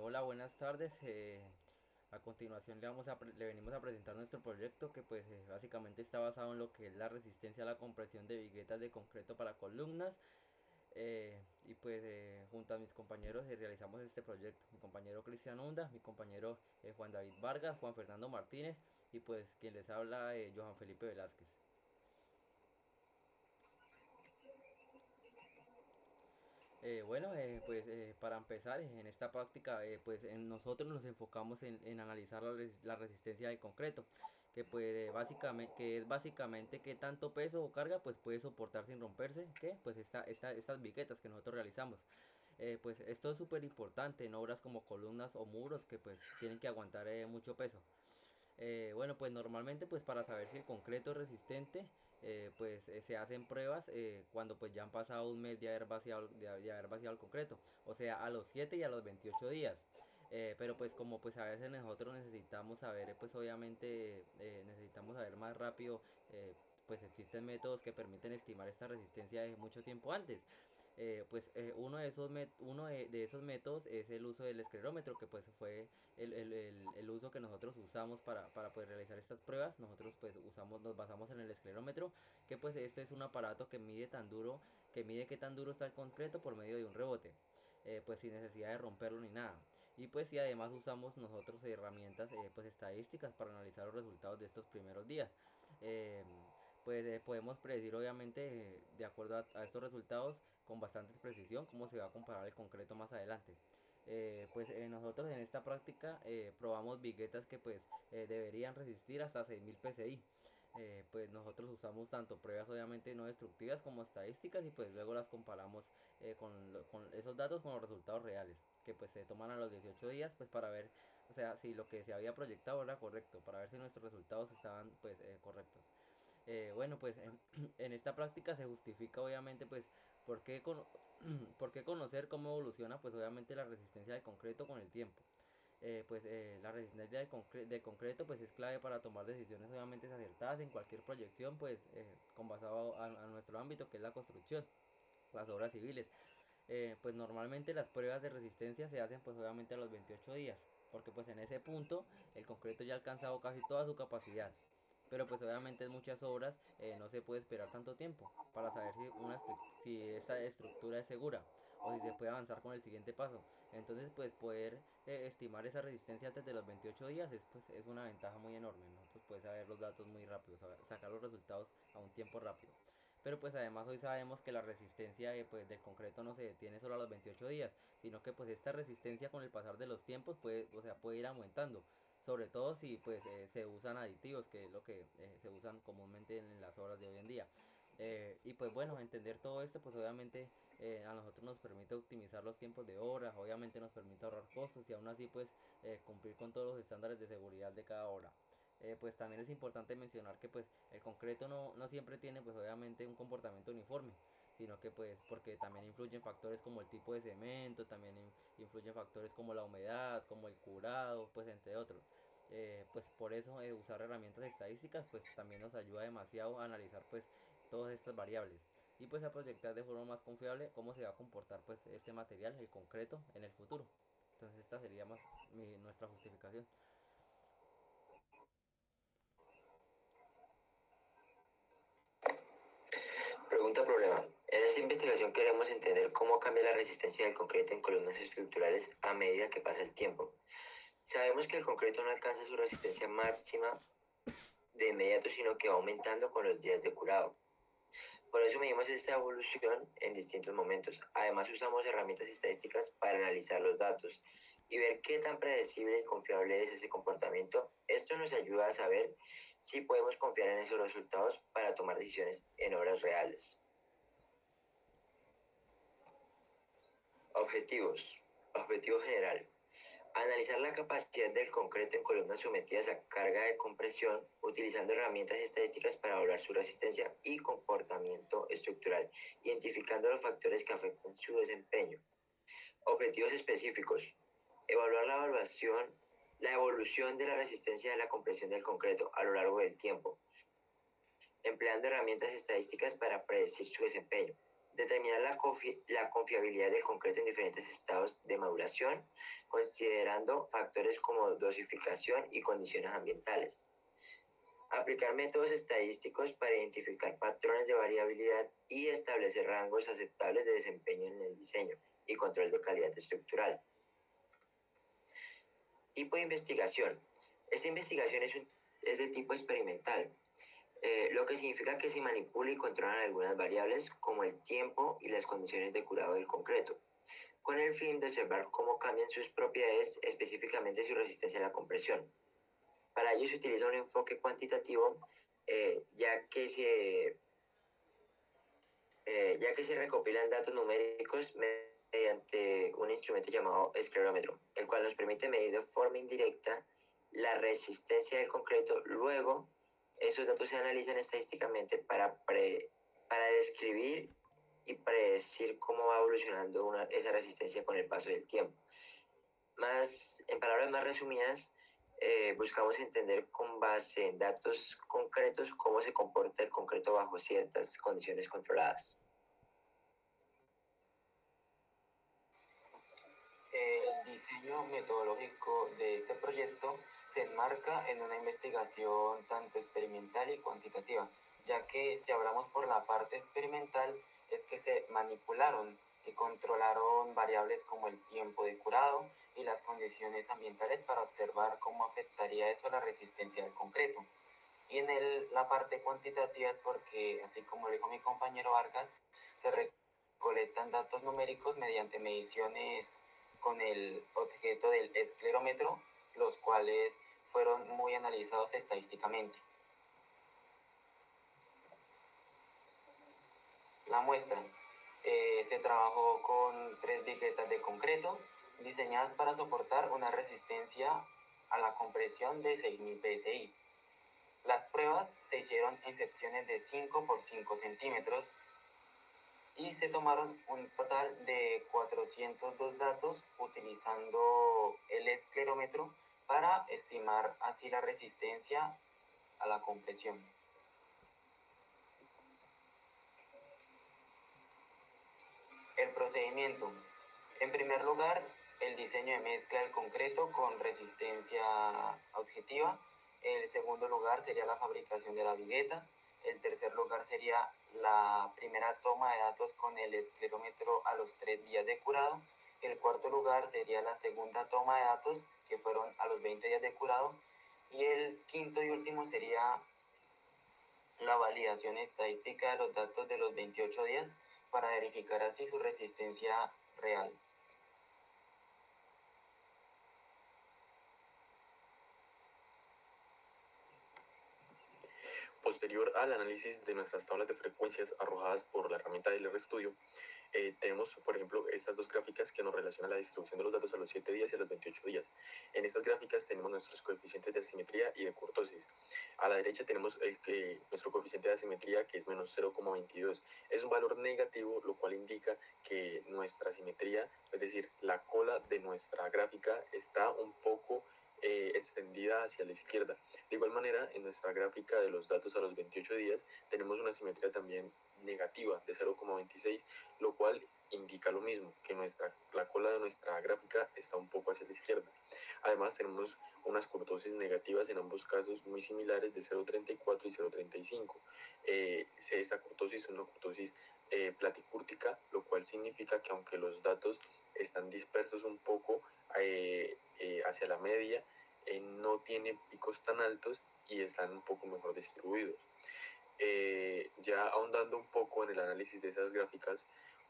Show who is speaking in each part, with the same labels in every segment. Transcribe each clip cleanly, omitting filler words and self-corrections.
Speaker 1: Hola, buenas tardes. A continuación le venimos a presentar nuestro proyecto que pues básicamente está basado en lo que es la resistencia a la compresión de viguetas de concreto para columnas. Y pues junto a mis compañeros realizamos este proyecto. Mi compañero Cristian Hunda, mi compañero Juan David Vargas, Juan Fernando Martínez y pues quien les habla Johan Felipe Velázquez. Para empezar en esta práctica, nosotros nos enfocamos en analizar la resistencia del concreto, que que es básicamente qué tanto peso o carga pues puede soportar sin romperse, que pues estas viquetas que nosotros realizamos. Pues esto es súper importante en obras como columnas o muros que pues tienen que aguantar mucho peso. Pues normalmente pues para saber si el concreto es resistente, se hacen pruebas cuando pues ya han pasado un mes de haber vaciado el concreto, o sea a los 7 y a los 28 días. Pero pues como pues a veces nosotros necesitamos saber, pues obviamente necesitamos saber más rápido, pues existen métodos que permiten estimar esta resistencia de mucho tiempo antes. Uno de esos métodos es el uso del esclerómetro, que pues fue el uso que nosotros usamos para poder realizar estas pruebas. Nosotros pues nos basamos en el esclerómetro, que pues este es un aparato que mide qué tan duro está el concreto por medio de un rebote, pues sin necesidad de romperlo ni nada. Y además usamos nosotros herramientas pues estadísticas para analizar los resultados de estos primeros días. Eh, Podemos predecir obviamente de acuerdo a estos resultados con bastante precisión cómo se va a comparar el concreto más adelante. Nosotros en esta práctica probamos viguetas que deberían resistir hasta 6000 psi. Pues nosotros usamos tanto pruebas obviamente no destructivas como estadísticas y pues luego las comparamos con esos datos con los resultados reales que pues se toman a los 18 días pues para ver, o sea, si lo que se había proyectado era correcto, para ver si nuestros resultados estaban correctos. En esta práctica se justifica obviamente pues por qué, por qué conocer cómo evoluciona pues obviamente la resistencia del concreto con el tiempo. La resistencia del concreto pues es clave para tomar decisiones obviamente acertadas en cualquier proyección con basado a nuestro ámbito que es la construcción, las obras civiles. Pues normalmente las pruebas de resistencia se hacen pues obviamente a los 28 días, porque pues en ese punto el concreto ya ha alcanzado casi toda su capacidad. Pero pues obviamente en muchas obras no se puede esperar tanto tiempo para saber si esa estructura es segura o si se puede avanzar con el siguiente paso. Entonces pues poder estimar esa resistencia antes de los 28 días es una ventaja muy enorme, ¿no? Pues puedes saber los datos muy rápido, sacar los resultados a un tiempo rápido. Pero pues además hoy sabemos que la resistencia del concreto no se detiene solo a los 28 días, sino que pues esta resistencia con el pasar de los tiempos puede ir aumentando. Sobre todo si se usan aditivos, que es lo que se usan comúnmente en las obras de hoy en día. Entender todo esto pues obviamente a nosotros nos permite optimizar los tiempos de obra, obviamente nos permite ahorrar costos y aún así cumplir con todos los estándares de seguridad de cada obra. Pues también es importante mencionar que pues el concreto no siempre tiene pues obviamente un comportamiento uniforme, sino que pues porque también influyen factores como el tipo de cemento, también influyen factores como la humedad, como el curado, pues entre otros. Pues por eso usar herramientas estadísticas pues también nos ayuda demasiado a analizar pues todas estas variables y pues a proyectar de forma más confiable cómo se va a comportar pues este material, el concreto, en el futuro. Entonces esta sería más nuestra justificación.
Speaker 2: Pregunta problema. En esta investigación queremos entender cómo cambia la resistencia del concreto en columnas estructurales a medida que pasa el tiempo. Sabemos que el concreto no alcanza su resistencia máxima de inmediato, sino que va aumentando con los días de curado. Por eso medimos esta evolución en distintos momentos. Además usamos herramientas estadísticas para analizar los datos y ver qué tan predecible y confiable es ese comportamiento. Esto nos ayuda a saber si podemos confiar en esos resultados para tomar decisiones en obras reales. Objetivos. Objetivo general. Analizar la capacidad del concreto en columnas sometidas a carga de compresión utilizando herramientas estadísticas para evaluar su resistencia y comportamiento estructural, identificando los factores que afectan su desempeño. Objetivos específicos. Evaluar la evolución de la resistencia de la compresión del concreto a lo largo del tiempo, empleando herramientas estadísticas para predecir su desempeño. determinar la confiabilidad del concreto en diferentes estados de maduración, considerando factores como dosificación y condiciones ambientales. Aplicar métodos estadísticos para identificar patrones de variabilidad y establecer rangos aceptables de desempeño en el diseño y control de calidad estructural. Tipo de investigación. Esta investigación es de tipo experimental, lo que significa que se manipula y controlan algunas variables como el tiempo y las condiciones de curado del concreto, con el fin de observar cómo cambian sus propiedades, específicamente su resistencia a la compresión. Para ello se utiliza un enfoque cuantitativo, ya que se recopilan datos numéricos mediante un instrumento llamado esclerómetro, el cual nos permite medir de forma indirecta la resistencia del concreto. Luego, esos datos se analizan estadísticamente para describir y predecir cómo va evolucionando esa resistencia con el paso del tiempo. En palabras más resumidas, buscamos entender con base en datos concretos cómo se comporta el concreto bajo ciertas condiciones controladas.
Speaker 3: El diseño metodológico de este proyecto se enmarca en una investigación tanto experimental y cuantitativa, ya que si hablamos por la parte experimental es que se manipularon y controlaron variables como el tiempo de curado y las condiciones ambientales para observar cómo afectaría eso a la resistencia del concreto. Y en la parte cuantitativa es porque, así como lo dijo mi compañero Vargas, se recolectan datos numéricos mediante mediciones con el objeto del esclerómetro, los cuales fueron muy analizados estadísticamente. La muestra. Se trabajó con 3 briquetas de concreto diseñadas para soportar una resistencia a la compresión de 6000 psi. Las pruebas se hicieron en secciones de 5 por 5 centímetros y se tomaron un total de 402 datos utilizando el esclerómetro para estimar así la resistencia a la compresión. El procedimiento. En primer lugar, el diseño de mezcla del concreto con resistencia objetiva. El segundo lugar sería la fabricación de la vigueta. El tercer lugar sería la primera toma de datos con el esclerómetro a los 3 días de curado. El cuarto lugar sería la segunda toma de datos, que fueron a los 20 días de curado. Y el quinto y último sería la validación estadística de los datos de los 28 días para verificar así su resistencia real.
Speaker 4: Posterior al análisis de nuestras tablas de frecuencias arrojadas por la herramienta del RStudio, tenemos, por ejemplo, estas dos gráficas que nos relacionan la distribución de los datos a los 7 días y a los 28 días. En estas gráficas tenemos nuestros coeficientes de asimetría y de kurtosis. A la derecha tenemos nuestro coeficiente de asimetría, que es menos 0,22. Es un valor negativo, lo cual indica que nuestra asimetría, es decir, la cola de nuestra gráfica, está un poco extendida hacia la izquierda. De igual manera, en nuestra gráfica de los datos a los 28 días tenemos una simetría también negativa de 0,26, lo cual indica lo mismo, que la cola de nuestra gráfica está un poco hacia la izquierda. Además tenemos unas kurtosis negativas en ambos casos muy similares de 0,34 y 0,35. Esta kurtosis es una kurtosis platicúrtica, lo cual significa que aunque los datos están dispersos un poco hacia la media, no tiene picos tan altos y están un poco mejor distribuidos. Ya ahondando un poco en el análisis de esas gráficas,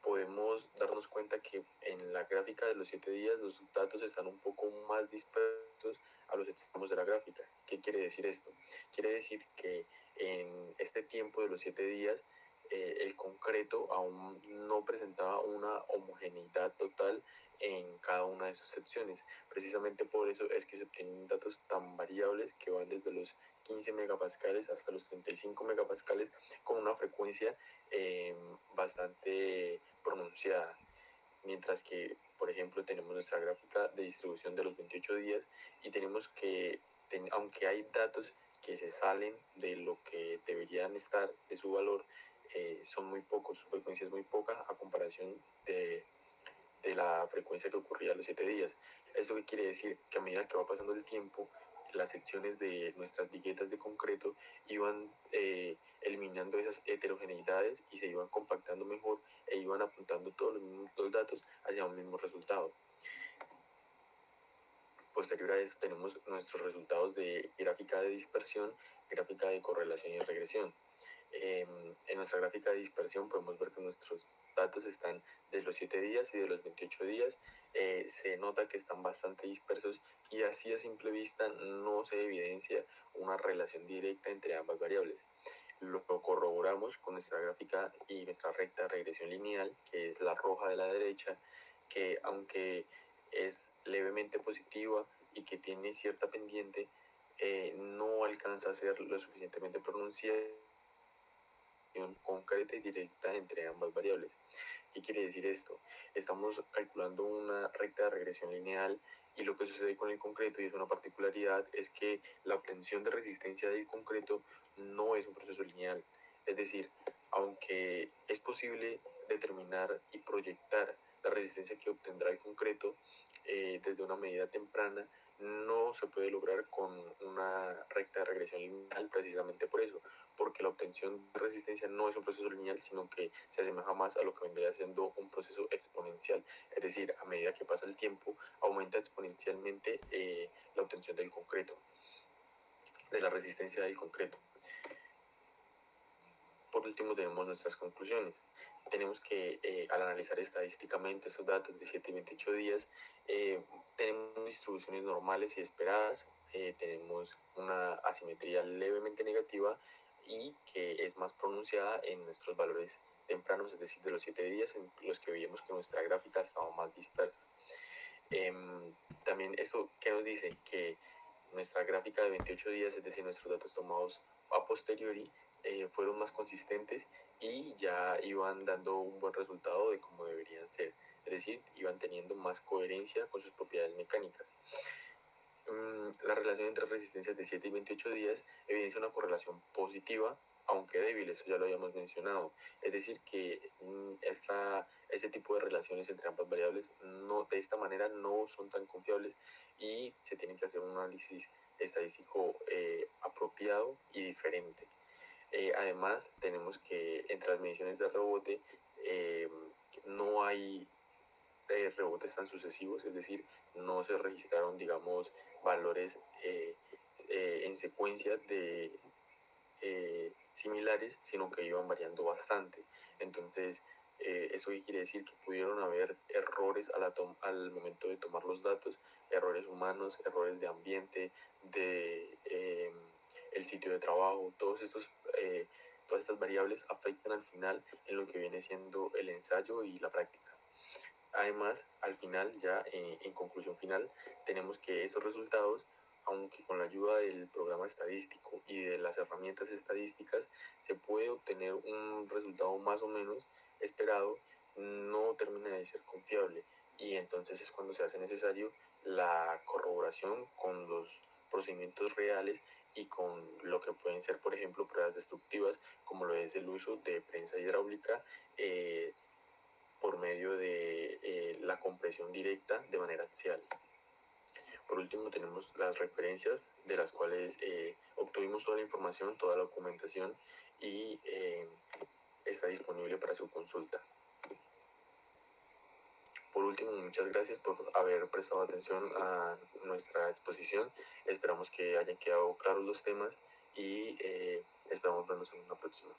Speaker 4: podemos darnos cuenta que en la gráfica de los 7 días los datos están un poco más dispersos a los extremos de la gráfica. ¿Qué quiere decir esto? Quiere decir que en este tiempo de los 7 días el concreto aún no presentaba una homogeneidad total en cada una de sus secciones. Precisamente por eso es que se obtienen datos tan variables que van desde los 15 megapascales hasta los 35 megapascales con una frecuencia bastante pronunciada. Mientras que, por ejemplo, tenemos nuestra gráfica de distribución de los 28 días y tenemos que, aunque hay datos que se salen de lo que deberían estar de su valor, son muy pocos, su frecuencia es muy poca a comparación de la frecuencia que ocurría a los 7 días. ¿Esto qué quiere decir? Que a medida que va pasando el tiempo, las secciones de nuestras viguetas de concreto iban eliminando esas heterogeneidades y se iban compactando mejor e iban apuntando todos los datos hacia un mismo resultado. Posterior a esto tenemos nuestros resultados de gráfica de dispersión, gráfica de correlación y regresión. En nuestra gráfica de dispersión podemos ver que nuestros datos están de los 7 días y de los 28 días. Se nota que están bastante dispersos y así a simple vista no se evidencia una relación directa entre ambas variables. Lo corroboramos con nuestra gráfica y nuestra recta de regresión lineal, que es la roja de la derecha, que aunque es levemente positiva y que tiene cierta pendiente, no alcanza a ser lo suficientemente pronunciada concreta y directa entre ambas variables. ¿Qué quiere decir esto? Estamos calculando una recta de regresión lineal y lo que sucede con el concreto, y es una particularidad, es que la obtención de resistencia del concreto no es un proceso lineal. Es decir, aunque es posible determinar y proyectar la resistencia que obtendrá el concreto desde una medida temprana, no se puede lograr con una recta de regresión lineal precisamente por eso, porque la obtención de resistencia no es un proceso lineal, sino que se asemeja más a lo que vendría siendo un proceso exponencial. Es decir, a medida que pasa el tiempo, aumenta exponencialmente la obtención del concreto, de la resistencia del concreto. Por último, tenemos nuestras conclusiones. Tenemos que, al analizar estadísticamente esos datos de 7 y 28 días, tenemos distribuciones normales y esperadas, tenemos una asimetría levemente negativa y que es más pronunciada en nuestros valores tempranos, es decir, de los 7 días en los que veíamos que nuestra gráfica estaba más dispersa. También esto, ¿qué nos dice? Que nuestra gráfica de 28 días, es decir, nuestros datos tomados a posteriori, fueron más consistentes y ya iban dando un buen resultado de cómo deberían ser. Es decir, iban teniendo más coherencia con sus propiedades mecánicas. La relación entre resistencias de 7 y 28 días evidencia una correlación positiva, aunque débil, eso ya lo habíamos mencionado. Es decir, que este tipo de relaciones entre ambas variables de esta manera no son tan confiables y se tiene que hacer un análisis estadístico apropiado y diferente. Además, tenemos que entre las mediciones de rebote no hay rebotes tan sucesivos, es decir, no se registraron, digamos, valores en secuencia de similares, sino que iban variando bastante. Entonces, ¿eso qué quiere decir? Que pudieron haber errores al momento de tomar los datos, errores humanos, errores de ambiente, de el sitio de trabajo, todas estas variables afectan al final en lo que viene siendo el ensayo y la práctica. Además, al final, ya en conclusión final, tenemos que esos resultados, aunque con la ayuda del programa estadístico y de las herramientas estadísticas se puede obtener un resultado más o menos esperado, no termina de ser confiable. Y entonces es cuando se hace necesario la corroboración con los procedimientos reales y con lo que pueden ser, por ejemplo, pruebas destructivas, como lo es el uso de prensa hidráulica, por medio de la compresión directa de manera axial. Por último, tenemos las referencias de las cuales obtuvimos toda la información, toda la documentación y está disponible para su consulta. Por último, muchas gracias por haber prestado atención a nuestra exposición. Esperamos que hayan quedado claros los temas y esperamos vernos en una próxima.